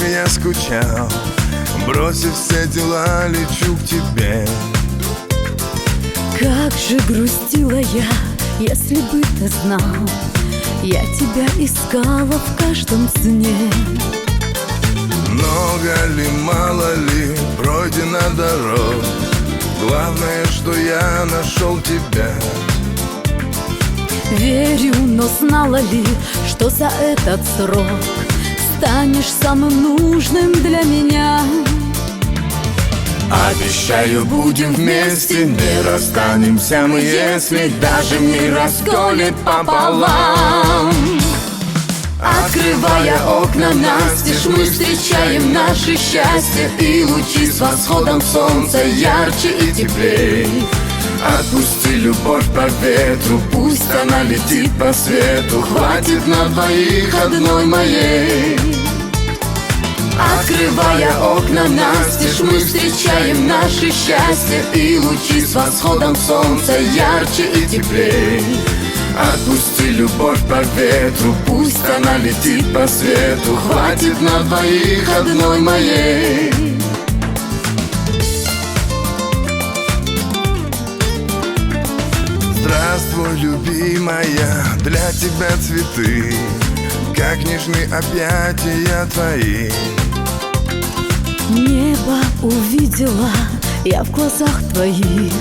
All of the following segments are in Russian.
я скучал, бросив все дела, лечу к тебе. Как же грустила я, если бы ты знал, я тебя искала в каждом сне. Много ли, мало ли пройдено дорог, главное, что я нашел тебя. Верю, но знала ли, что за этот срок станешь самым нужным для меня? Обещаю, будем вместе, не расстанемся мы, если даже мир расколет пополам. Открывая окна настежь, мы встречаем наше счастье, и лучи с восходом солнца ярче и теплей. Отпусти любовь по ветру, пусть она летит по свету, хватит на двоих одной моей. Открывая окна настежь, мы встречаем наше счастье, и лучи с восходом солнца ярче и теплей. Отпусти любовь по ветру, пусть она летит по свету, хватит на двоих одной моей. Здравствуй, любимая, для тебя цветы, как нежны объятия твои. Небо увидела я в глазах твоих,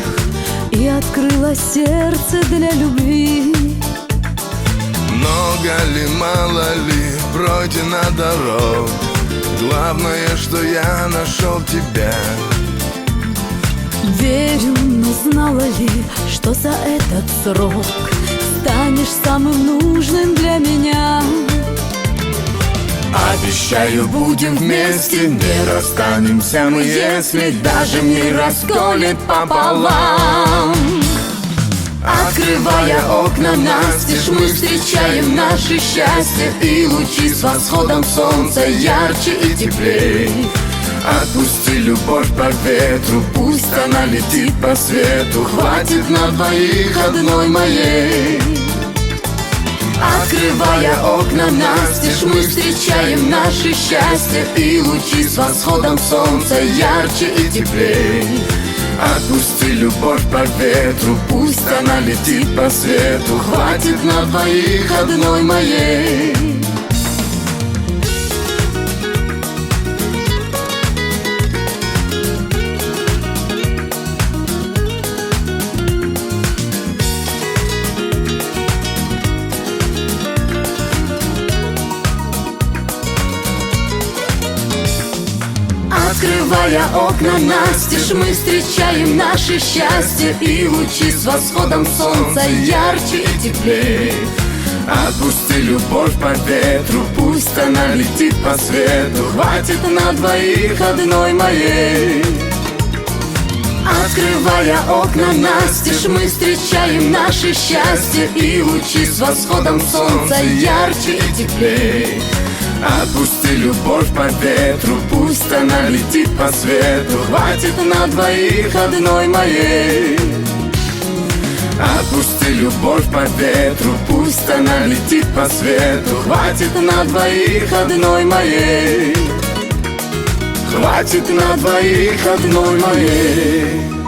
и открыла сердце для любви. Много ли, мало ли пройдено дорог, главное, что я нашел тебя. Верю, но знала ли, что за этот срок станешь самым нужным для меня? Обещаю, будем вместе, не расстанемся мы, если даже мир расколет пополам. Открывая окна настежь, мы встречаем наше счастье, и лучи с восходом солнца ярче и теплей. Отпусти любовь по ветру, пусть она летит по свету, хватит на двоих одной моей. Открывая окна настежь, мы встречаем наше счастье, и лучи с восходом солнца ярче и теплей. Отпусти любовь по ветру, пусть она летит по свету, хватит на двоих одной моей. Открывая окна настежь, мы встречаем наше счастье, и лучи с восходом солнца ярче и теплей. Отпусти любовь по ветру, пусть она летит по свету, хватит на двоих одной моей. Открывая окна настежь, мы встречаем наше счастье, и лучи с восходом солнца ярче и теплей. Отпусти любовь по ветру, пусть она летит по свету, хватит на двоих одной моей. Отпусти любовь по ветру, пусть она летит по свету, хватит на двоих одной моей. Хватит на двоих одной моей.